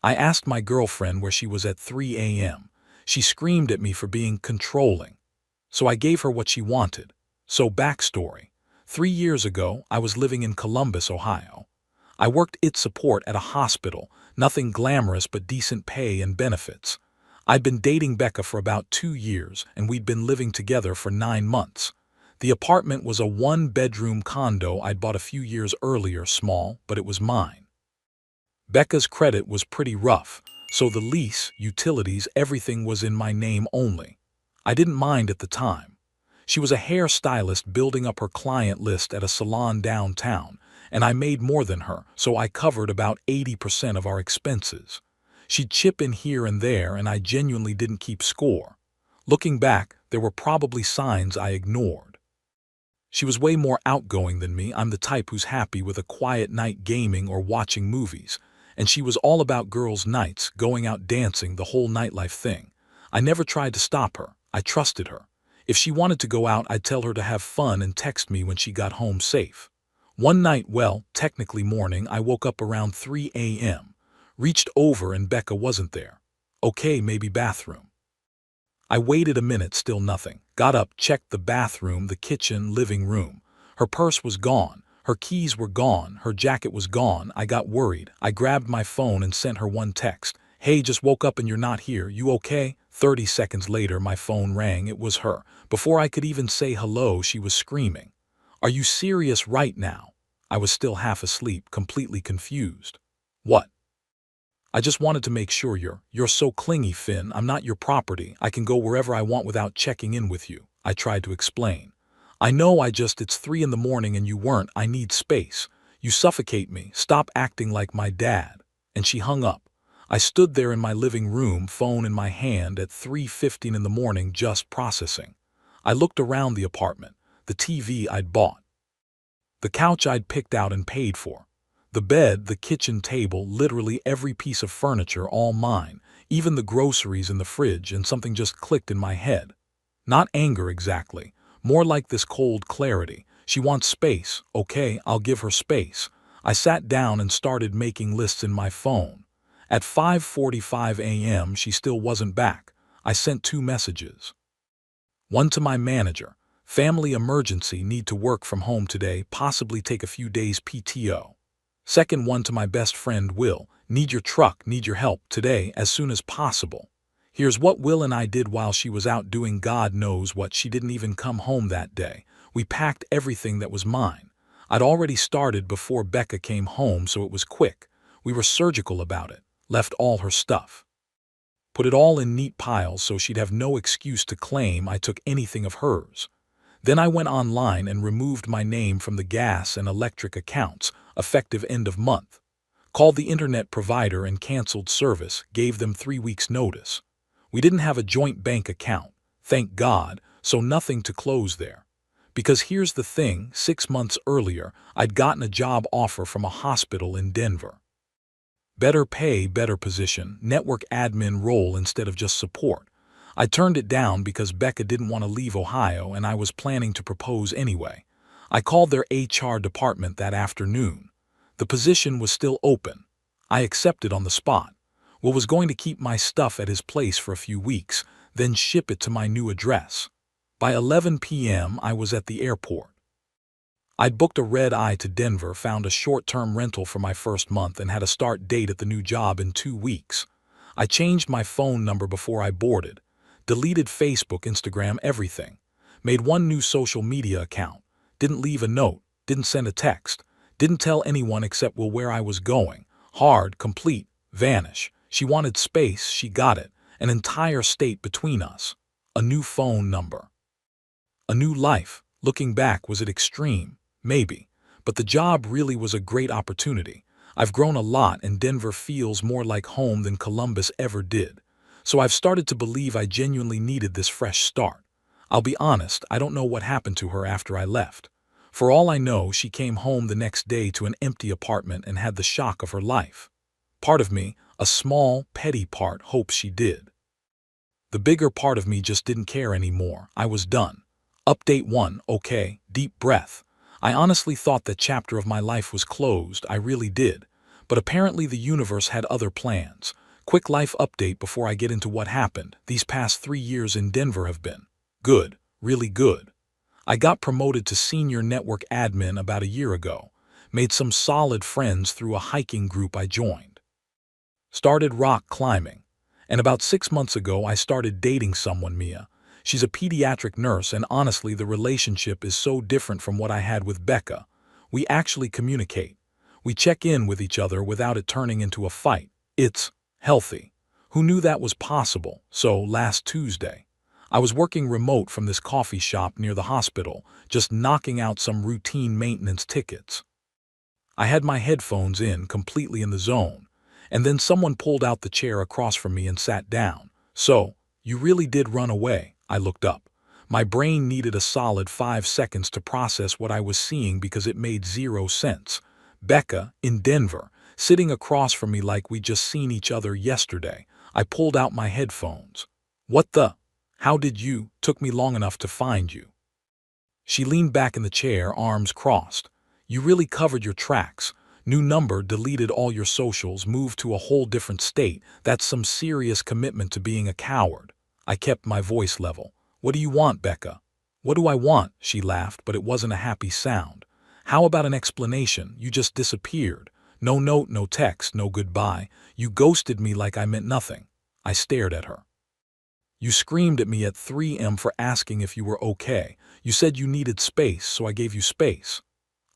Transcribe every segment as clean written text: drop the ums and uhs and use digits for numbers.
I asked my girlfriend where she was at 3 a.m. She screamed at me for being controlling. So I gave her what she wanted. So backstory. 3 years ago, I was living in Columbus, Ohio. I worked IT support at a hospital, nothing glamorous but decent pay and benefits. I'd been dating Becca for about 2 years, and we'd been living together for 9 months. The apartment was a one-bedroom condo I'd bought a few years earlier, small, but it was mine. Becca's credit was pretty rough, so the lease, utilities, everything was in my name only. I didn't mind at the time. She was a hairstylist building up her client list at a salon downtown, and I made more than her, so I covered about 80% of our expenses. She'd chip in here and there, and I genuinely didn't keep score. Looking back, there were probably signs I ignored. She was way more outgoing than me. I'm the type who's happy with a quiet night gaming or watching movies, and she was all about girls' nights, going out dancing, the whole nightlife thing. I never tried to stop her. I trusted her. If she wanted to go out, I'd tell her to have fun and text me when she got home safe. One night, well, technically morning, I woke up around 3 a.m., reached over and Becca wasn't there. Okay, maybe bathroom. I waited a minute, still nothing. Got up, checked the bathroom, the kitchen, living room. Her purse was gone. Her keys were gone. Her jacket was gone. I got worried. I grabbed my phone and sent her one text. Hey, just woke up and you're not here. You okay? 30 seconds later, my phone rang. It was her. Before I could even say hello, she was screaming. Are you serious right now? I was still half asleep, completely confused. What? I just wanted to make sure you're so clingy, Finn. I'm not your property. I can go wherever I want without checking in with you. I tried to explain. I know, it's 3 in the morning and you weren't. I need space. You suffocate me. Stop acting like my dad. And she hung up. I stood there in my living room, phone in my hand at 3:15 in the morning, just processing. I looked around the apartment, the TV I'd bought, the couch I'd picked out and paid for, the bed, the kitchen table, literally every piece of furniture, all mine, even the groceries in the fridge, and something just clicked in my head. Not anger exactly, more like this cold clarity. She wants space. Okay, I'll give her space. I sat down and started making lists in my phone. At 5:45 a.m., she still wasn't back. I sent 2 messages. One to my manager. Family emergency, need to work from home today, possibly take a few days PTO. Second one to my best friend Will. Need your truck, need your help today, as soon as possible. Here's what Will and I did while she was out doing God knows what. She didn't even come home that day. We packed everything that was mine. I'd already started before Becca came home, so it was quick. We were surgical about it. Left all her stuff. Put it all in neat piles so she'd have no excuse to claim I took anything of hers. Then I went online and removed my name from the gas and electric accounts, effective end of month. Called the internet provider and canceled service, gave them 3 weeks notice. We didn't have a joint bank account, thank God, so nothing to close there. Because here's the thing, 6 months earlier, I'd gotten a job offer from a hospital in Denver. Better pay, better position, network admin role instead of just support. I turned it down because Becca didn't want to leave Ohio and I was planning to propose anyway. I called their HR department that afternoon. The position was still open. I accepted on the spot. Will was going to keep my stuff at his place for a few weeks, then ship it to my new address. By 11 p.m. I was at the airport. I'd booked a red-eye to Denver, found a short-term rental for my first month, and had a start date at the new job in 2 weeks. I changed my phone number before I boarded. Deleted Facebook, Instagram, everything. Made one new social media account. Didn't leave a note. Didn't send a text. Didn't tell anyone except Will where I was going. Hard, complete, vanish. She wanted space, she got it. An entire state between us. A new phone number. A new life. Looking back, was it extreme? Maybe. But the job really was a great opportunity. I've grown a lot and Denver feels more like home than Columbus ever did. So I've started to believe I genuinely needed this fresh start. I'll be honest, I don't know what happened to her after I left. For all I know, she came home the next day to an empty apartment and had the shock of her life. Part of me, a small, petty part, hopes she did. The bigger part of me just didn't care anymore. I was done. Update 1, okay, deep breath. I honestly thought that chapter of my life was closed, I really did. But apparently the universe had other plans. Quick life update before I get into what happened. These past 3 years in Denver have been good, really good. I got promoted to senior network admin about a year ago. Made some solid friends through a hiking group I joined. Started rock climbing. And about 6 months ago, I started dating someone, Mia. She's a pediatric nurse, and honestly, the relationship is so different from what I had with Becca. We actually communicate. We check in with each other without it turning into a fight. It's healthy. Who knew that was possible? So, last Tuesday, I was working remote from this coffee shop near the hospital, just knocking out some routine maintenance tickets. I had my headphones in, completely in the zone, and then someone pulled out the chair across from me and sat down. "So, you really did run away." I looked up. My brain needed a solid 5 seconds to process what I was seeing because it made zero sense. Becca, in Denver, sitting across from me like we'd just seen each other yesterday. I pulled out my headphones. "What the? How did you? Took me long enough to find you." She leaned back in the chair, arms crossed. "You really covered your tracks. New number, deleted all your socials, moved to a whole different state. That's some serious commitment to being a coward." I kept my voice level. "What do you want, Becca?" "What do I want?" She laughed, but it wasn't a happy sound. "How about an explanation? You just disappeared. No note, no text, no goodbye. You ghosted me like I meant nothing." I stared at her. "You screamed at me at 3 a.m. for asking if you were okay. You said you needed space, so I gave you space."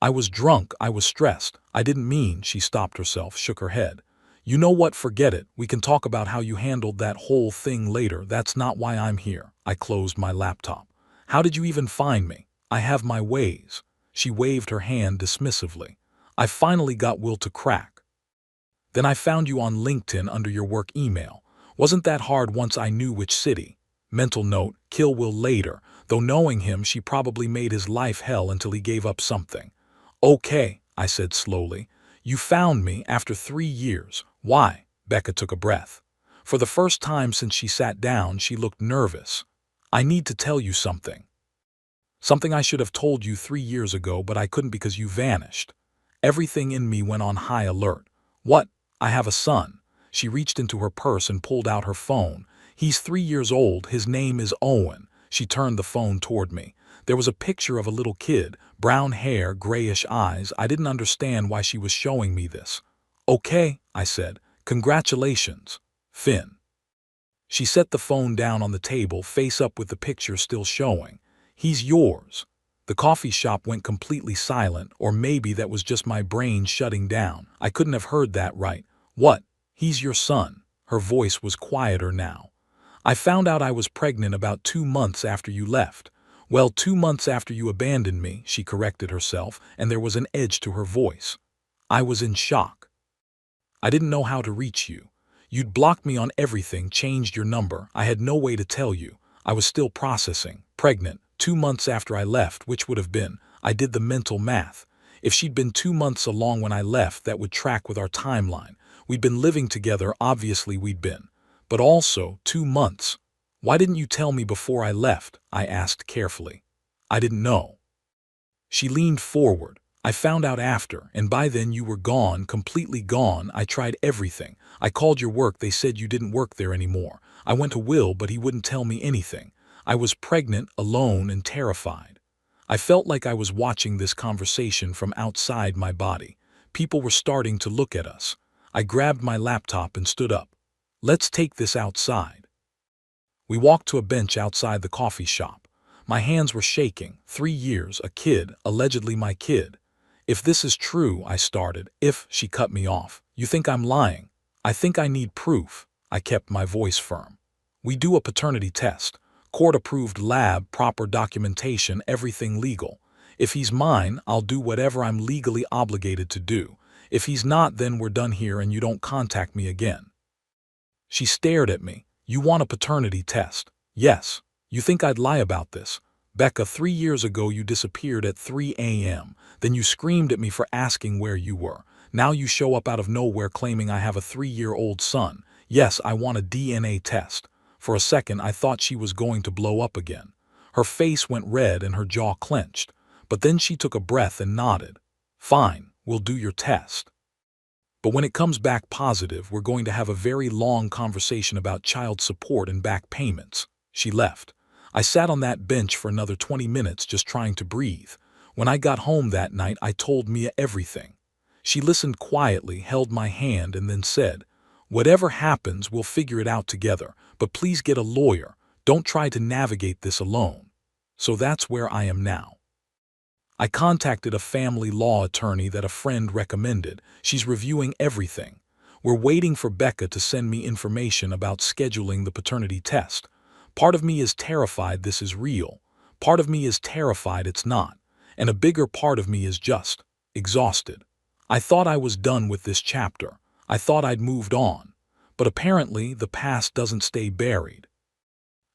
"I was drunk, I was stressed. I didn't mean." She stopped herself, shook her head. "You know what, forget it. We can talk about how you handled that whole thing later. That's not why I'm here." I closed my laptop. "How did you even find me?" "I have my ways." She waved her hand dismissively. "I finally got will to crack. Then I found you on LinkedIn under your work email. Wasn't that hard once I knew which city?" Mental note, kill Will later. Though knowing him, she probably made his life hell until he gave up something. "Okay," I said slowly. "You found me after 3 years. Why?" Becca took a breath. For the first time since she sat down, she looked nervous. "I need to tell you something. Something I should have told you 3 years ago, but I couldn't because you vanished." Everything in me went on high alert. "What?" "I have a son." She reached into her purse and pulled out her phone. "He's 3 years old. His name is Owen." She turned the phone toward me. There was a picture of a little kid, brown hair, grayish eyes. I didn't understand why she was showing me this. "Okay," I said. "Congratulations, Finn." She set the phone down on the table, face up with the picture still showing. "He's yours." The coffee shop went completely silent, or maybe that was just my brain shutting down. I couldn't have heard that right. "What? He's your son?" Her voice was quieter now. "I found out I was pregnant about 2 months after you left." "Well, 2 months after you abandoned me," she corrected herself, and there was an edge to her voice. I was in shock. "I didn't know how to reach you. You'd blocked me on everything, changed your number. I had no way to tell you. I was still processing. Pregnant, 2 months after I left, which would have been." I did the mental math. If she'd been 2 months along when I left, that would track with our timeline. We'd been living together, obviously we'd been. But also, 2 months. "Why didn't you tell me before I left?" I asked carefully. "I didn't know." She leaned forward. "I found out after, and by then you were gone, completely gone. I tried everything. I called your work, they said you didn't work there anymore. I went to Will, but he wouldn't tell me anything. I was pregnant, alone, and terrified." I felt like I was watching this conversation from outside my body. People were starting to look at us. I grabbed my laptop and stood up. "Let's take this outside." We walked to a bench outside the coffee shop. My hands were shaking. 3 years, a kid, allegedly my kid. "If this is true," I started. "If," she cut me off. "You think I'm lying?" "I think I need proof." I kept my voice firm. "We do a paternity test. Court-approved lab, proper documentation, everything legal. If he's mine, I'll do whatever I'm legally obligated to do. If he's not, then we're done here and you don't contact me again." She stared at me. "You want a paternity test?" "Yes." "You think I'd lie about this?" "Becca, 3 years ago you disappeared at 3 a.m. Then you screamed at me for asking where you were. Now you show up out of nowhere claiming I have a 3-year-old son. Yes, I want a DNA test." For a second I thought she was going to blow up again. Her face went red and her jaw clenched. But then she took a breath and nodded. "Fine, we'll do your test." But when it comes back positive, we're going to have a very long conversation about child support and back payments." She left. I sat on that bench for another 20 minutes just trying to breathe. When I got home that night, I told Mia everything. She listened quietly, held my hand, and then said, "Whatever happens, we'll figure it out together, but please get a lawyer. Don't try to navigate this alone." So that's where I am now. I contacted a family law attorney that a friend recommended. She's reviewing everything. We're waiting for Becca to send me information about scheduling the paternity test. Part of me is terrified this is real. Part of me is terrified it's not. And a bigger part of me is just exhausted. I thought I was done with this chapter. I thought I'd moved on. But apparently the past doesn't stay buried.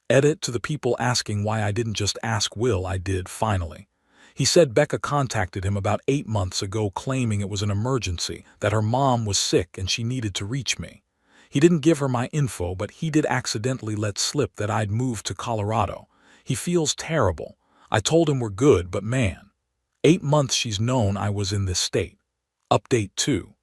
Edit: to the people asking why I didn't just ask Will, I did finally. He said Becca contacted him about 8 months ago claiming it was an emergency, that her mom was sick and she needed to reach me. He didn't give her my info, but he did accidentally let slip that I'd moved to Colorado. He feels terrible. I told him we're good, but man, 8 months she's known I was in this state. Update 2.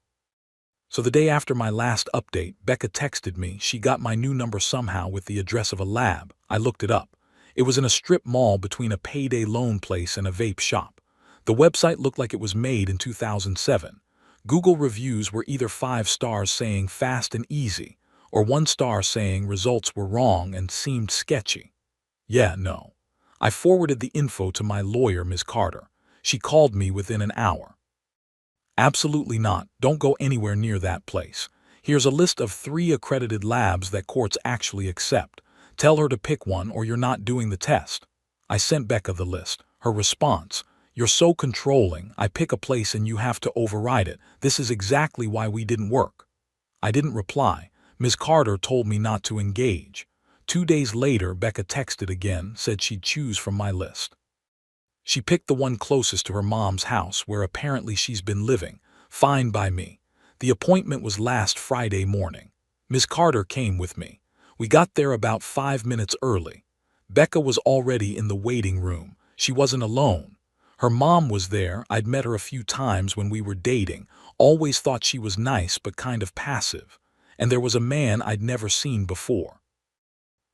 So the day after my last update, Becca texted me. She got my new number somehow with the address of a lab. I looked it up. It was in a strip mall between a payday loan place and a vape shop. The website looked like it was made in 2007. Google reviews were either 5 stars saying fast and easy, or 1 star saying results were wrong and seemed sketchy. Yeah, no. I forwarded the info to my lawyer, Ms. Carter. She called me within an hour. "Absolutely not. Don't go anywhere near that place. Here's a list of 3 accredited labs that courts actually accept. Tell her to pick one or you're not doing the test." I sent Becca the list. Her response: "You're so controlling. I pick a place and you have to override it. This is exactly why we didn't work." I didn't reply. Ms. Carter told me not to engage. 2 days later, Becca texted again, said she'd choose from my list. She picked the one closest to her mom's house, where apparently she's been living. Fine by me. The appointment was last Friday morning. Ms. Carter came with me. We got there about 5 minutes early. Becca was already in the waiting room. She wasn't alone. Her mom was there. I'd met her a few times when we were dating. Always thought she was nice but kind of passive. And there was a man I'd never seen before.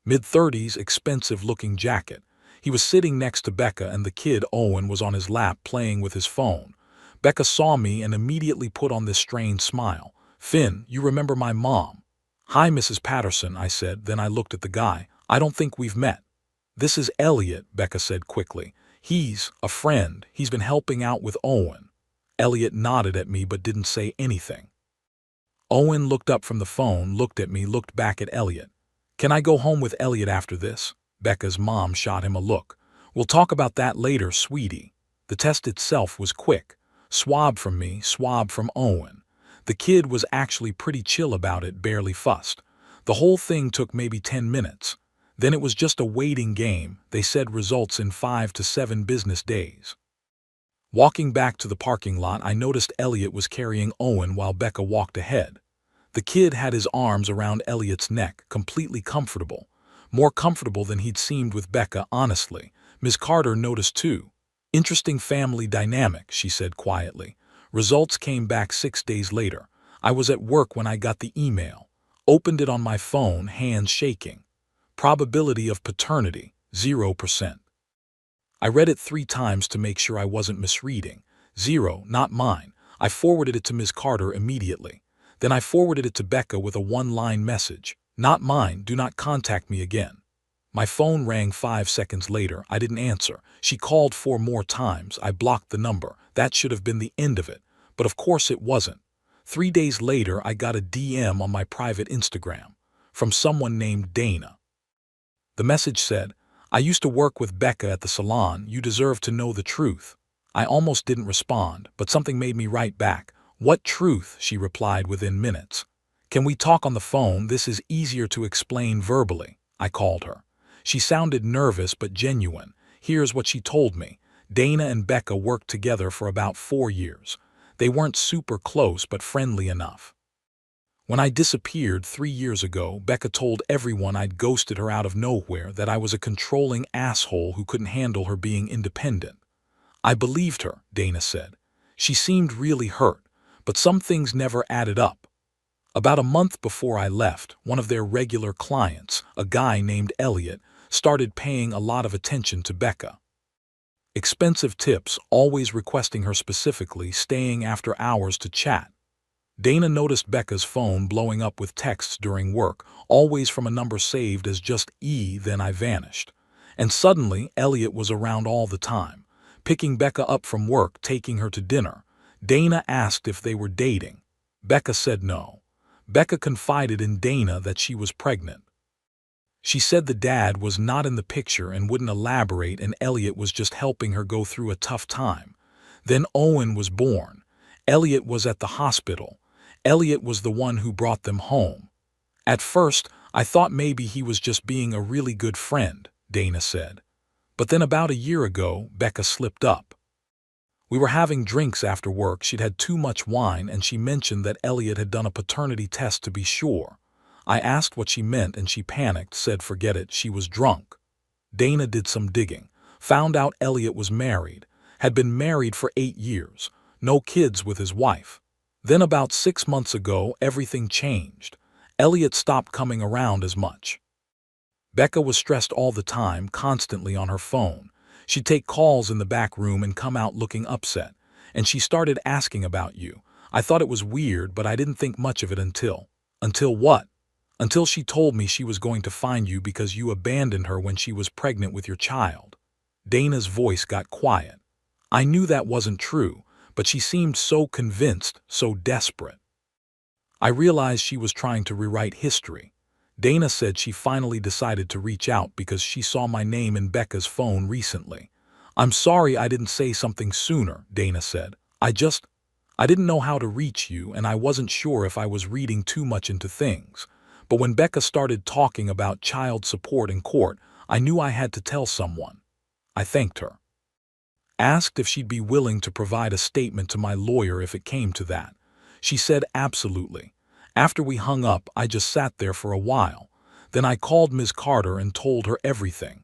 Mid-30s, expensive-looking jacket. He was sitting next to Becca, and the kid, Owen, was on his lap playing with his phone. Becca saw me and immediately put on this strained smile. "Finn, you remember my mom?" "Hi, Mrs. Patterson," I said. Then I looked at the guy. "I don't think we've met." "This is Elliot," Becca said quickly. "He's a friend. He's been helping out with Owen." Elliot nodded at me but didn't say anything. Owen looked up from the phone, looked at me, looked back at Elliot. "Can I go home with Elliot after this?" Becca's mom shot him a look. "We'll talk about that later, sweetie." The test itself was quick. Swab from me, swab from Owen. The kid was actually pretty chill about it, barely fussed. The whole thing took maybe 10 minutes. Then it was just a waiting game. They said results in 5 to 7 business days. Walking back to the parking lot, I noticed Elliot was carrying Owen while Becca walked ahead. The kid had his arms around Elliot's neck, completely comfortable. More comfortable than he'd seemed with Becca, honestly. Ms. Carter noticed too. "Interesting family dynamic," she said quietly. Results came back 6 days later. I was at work when I got the email. Opened it on my phone, hands shaking. Probability of paternity, 0%. I read it 3 times to make sure I wasn't misreading. 0, not mine. I forwarded it to Ms. Carter immediately. Then I forwarded it to Becca with a 1-line message. "Not mine, do not contact me again." My phone rang 5 seconds later. I didn't answer. She called 4 more times. I blocked the number. That should have been the end of it. But of course it wasn't. 3 days later, I got a DM on my private Instagram from someone named Dana. The message said, "I used to work with Becca at the salon. You deserve to know the truth." I almost didn't respond, but something made me write back. "What truth?" she replied within minutes. "Can we talk on the phone? This is easier to explain verbally." I called her. She sounded nervous but genuine. Here's what she told me. Dana and Becca worked together for about 4 years. They weren't super close but friendly enough. When I disappeared 3 years ago, Becca told everyone I'd ghosted her out of nowhere, that I was a controlling asshole who couldn't handle her being independent. I believed her, Dana said. She seemed really hurt, but some things never added up. About a month before I left, one of their regular clients, a guy named Elliot, started paying a lot of attention to Becca. Expensive tips, always requesting her specifically, staying after hours to chat. Dana noticed Becca's phone blowing up with texts during work, always from a number saved as just E, then I vanished. And suddenly, Elliot was around all the time, picking Becca up from work, taking her to dinner. Dana asked if they were dating. Becca said no. Becca confided in Dana that she was pregnant. She said the dad was not in the picture and wouldn't elaborate, and Elliot was just helping her go through a tough time. Then Owen was born. Elliot was at the hospital. Elliot was the one who brought them home. At first, I thought maybe he was just being a really good friend, Dana said. But then about a year ago, Becca slipped up. We were having drinks after work. She'd had too much wine, and she mentioned that Elliot had done a paternity test to be sure. I asked what she meant, and she panicked, said forget it, she was drunk. Dana did some digging, found out Elliot was married, had been married for 8 years, no kids with his wife. Then about 6 months ago, everything changed. Elliot stopped coming around as much. Becca was stressed all the time, constantly on her phone. She'd take calls in the back room and come out looking upset. And she started asking about you. I thought it was weird, but I didn't think much of it until... Until what? Until she told me she was going to find you because you abandoned her when she was pregnant with your child. Dana's voice got quiet. I knew that wasn't true, but she seemed so convinced, so desperate. I realized she was trying to rewrite history. Dana said she finally decided to reach out because she saw my name in Becca's phone recently. I'm sorry I didn't say something sooner, Dana said. I didn't know how to reach you, and I wasn't sure if I was reading too much into things. But when Becca started talking about child support in court, I knew I had to tell someone. I thanked her. Asked if she'd be willing to provide a statement to my lawyer if it came to that. She said absolutely. After we hung up, I just sat there for a while. Then I called Ms. Carter and told her everything.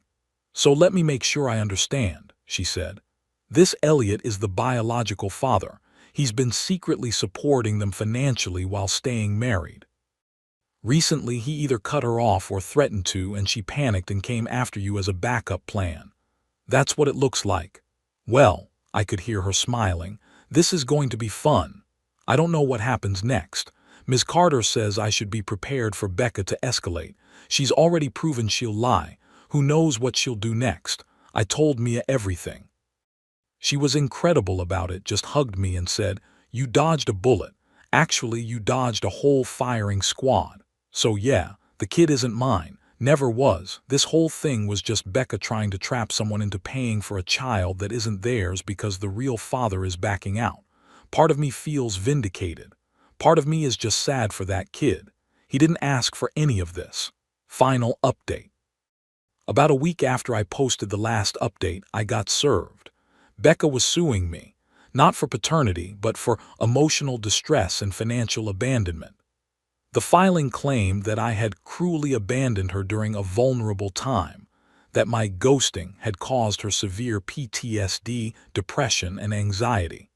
So let me make sure I understand, she said. This Elliot is the biological father. He's been secretly supporting them financially while staying married. Recently, he either cut her off or threatened to, and she panicked and came after you as a backup plan. That's what it looks like. Well, I could hear her smiling. This is going to be fun. I don't know what happens next. Ms. Carter says I should be prepared for Becca to escalate. She's already proven she'll lie. Who knows what she'll do next? I told Mia everything. She was incredible about it, just hugged me and said, "You dodged a bullet. Actually, you dodged a whole firing squad. So yeah, the kid isn't mine. Never was. This whole thing was just Becca trying to trap someone into paying for a child that isn't theirs because the real father is backing out. Part of me feels vindicated. Part of me is just sad for that kid. He didn't ask for any of this." Final update. About a week after I posted the last update, I got served. Becca was suing me, not for paternity, but for emotional distress and financial abandonment. The filing claimed that I had cruelly abandoned her during a vulnerable time, that my ghosting had caused her severe PTSD, depression, and anxiety.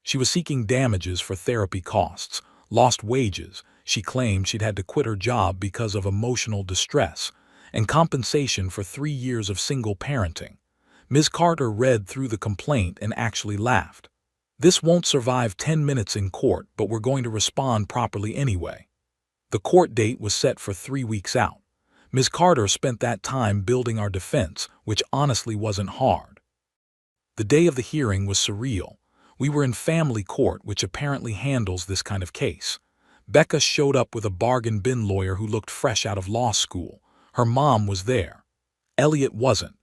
She was seeking damages for therapy costs, lost wages. She claimed she'd had to quit her job because of emotional distress, and compensation for 3 years of single parenting. Ms. Carter read through the complaint and actually laughed. "This won't survive 10 minutes in court, but we're going to respond properly anyway." The court date was set for 3 weeks out. Ms. Carter spent that time building our defense, which honestly wasn't hard. The day of the hearing was surreal. We were in family court, which apparently handles this kind of case. Becca showed up with a bargain bin lawyer who looked fresh out of law school. Her mom was there. Elliot wasn't.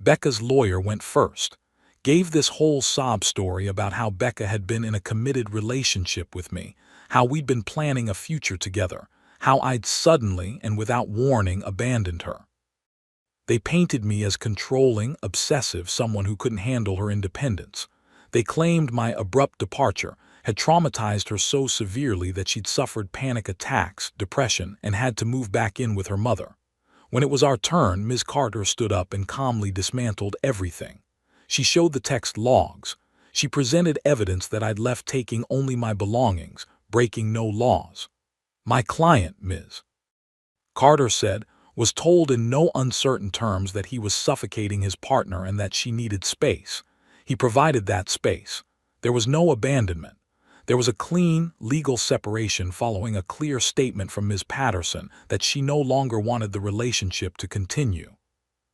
Becca's lawyer went first. Gave this whole sob story about how Becca had been in a committed relationship with me, how we'd been planning a future together, how I'd suddenly and without warning abandoned her. They painted me as controlling, obsessive, someone who couldn't handle her independence. They claimed my abrupt departure had traumatized her so severely that she'd suffered panic attacks, depression, and had to move back in with her mother. When it was our turn, Ms. Carter stood up and calmly dismantled everything. She showed the text logs. She presented evidence that I'd left taking only my belongings, breaking no laws. My client, Ms. Carter said, was told in no uncertain terms that he was suffocating his partner and that she needed space. He provided that space. There was no abandonment. There was a clean, legal separation following a clear statement from Ms. Patterson that she no longer wanted the relationship to continue.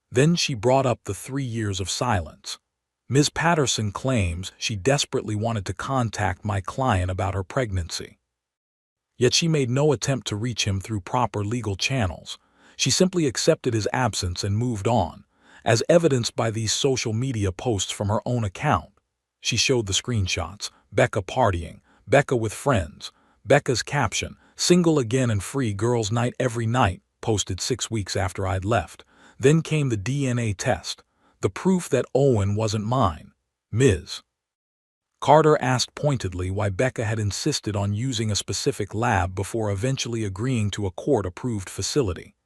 Then she brought up the 3 years of silence. Ms. Patterson claims she desperately wanted to contact my client about her pregnancy. Yet she made no attempt to reach him through proper legal channels. She simply accepted his absence and moved on, as evidenced by these social media posts from her own account. She showed the screenshots: Becca partying, Becca with friends, Becca's caption, single again and free girls' night every night, posted 6 weeks after I'd left. Then came the DNA test, the proof that Owen wasn't mine. Ms. Carter asked pointedly why Becca had insisted on using a specific lab before eventually agreeing to a court-approved facility.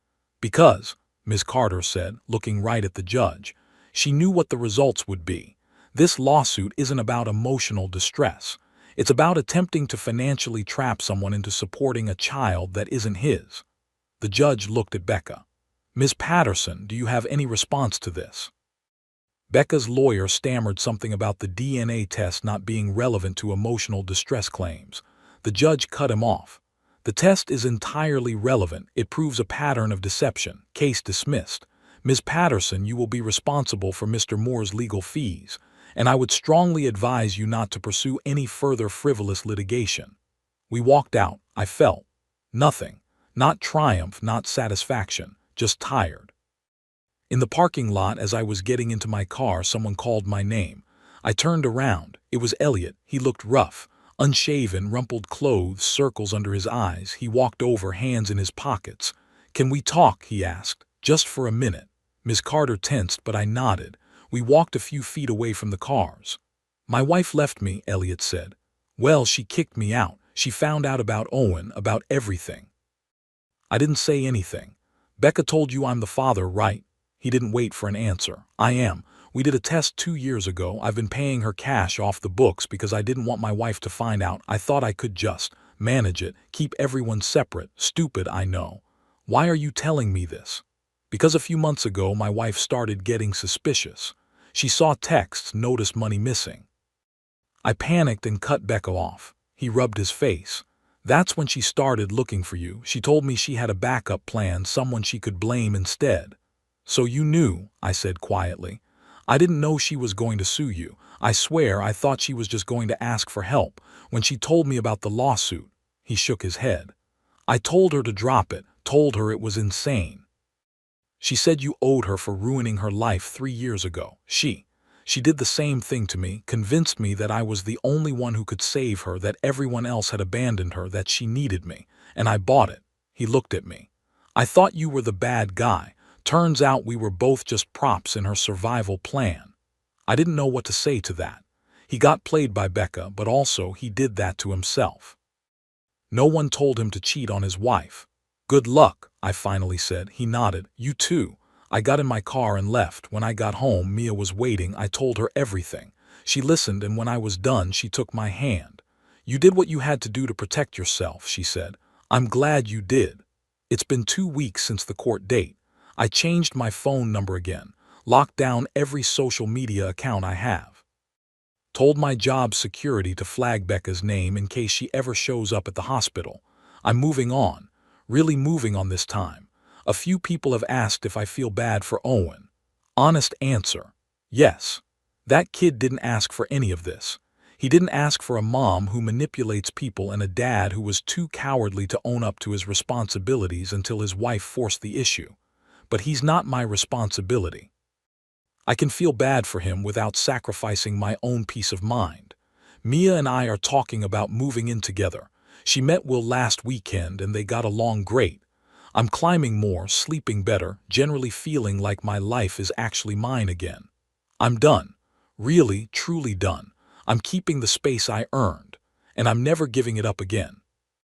Because, Ms. Carter said, looking right at the judge, she knew what the results would be. This lawsuit isn't about emotional distress. It's about attempting to financially trap someone into supporting a child that isn't his. The judge looked at Becca. Ms. Patterson, do you have any response to this? Becca's lawyer stammered something about the DNA test not being relevant to emotional distress claims. The judge cut him off. The test is entirely relevant. It proves a pattern of deception. Case dismissed. Ms. Patterson, you will be responsible for Mr. Moore's legal fees, and I would strongly advise you not to pursue any further frivolous litigation. We walked out. I felt nothing. Not triumph, not satisfaction, just tired. In the parking lot, as I was getting into my car, someone called my name. I turned around. It was Elliot. He looked rough, unshaven, rumpled clothes, circles under his eyes. He walked over, hands in his pockets. Can we talk? He asked. Just for a minute. Ms. Carter tensed, but I nodded. We walked a few feet away from the cars. My wife left me, Elliot said. Well, she kicked me out. She found out about Owen, about everything. I didn't say anything. Becca told you I'm the father, right? He didn't wait for an answer. I am. We did a test 2 years ago. I've been paying her cash off the books because I didn't want my wife to find out. I thought I could just manage it, keep everyone separate. Stupid, I know. Why are you telling me this? Because a few months ago my wife started getting suspicious. She saw texts, noticed money missing. I panicked and cut Becca off. He rubbed his face. That's when she started looking for you. She told me she had a backup plan, someone she could blame instead. So you knew, I said quietly. I didn't know she was going to sue you. I swear I thought she was just going to ask for help. When she told me about the lawsuit, he shook his head. I told her to drop it, told her it was insane. She said you owed her for ruining her life 3 years ago. She did the same thing to me, convinced me that I was the only one who could save her, that everyone else had abandoned her, that she needed me, and I bought it. He looked at me. I thought you were the bad guy. Turns out we were both just props in her survival plan. I didn't know what to say to that. He got played by Becca, but also he did that to himself. No one told him to cheat on his wife. Good luck, I finally said. He nodded. You too. I got in my car and left. When I got home, Mia was waiting. I told her everything. She listened, and when I was done, she took my hand. You did what you had to do to protect yourself, she said. I'm glad you did. It's been 2 weeks since the court date. I changed my phone number again, locked down every social media account I have. Told my job security to flag Becca's name in case she ever shows up at the hospital. I'm moving on, really moving on this time. A few people have asked if I feel bad for Owen. Honest answer, yes. That kid didn't ask for any of this. He didn't ask for a mom who manipulates people and a dad who was too cowardly to own up to his responsibilities until his wife forced the issue. But he's not my responsibility. I can feel bad for him without sacrificing my own peace of mind. Mia and I are talking about moving in together. She met Will last weekend and they got along great. I'm climbing more, sleeping better, generally feeling like my life is actually mine again. I'm done. Really, truly done. I'm keeping the space I earned, and I'm never giving it up again.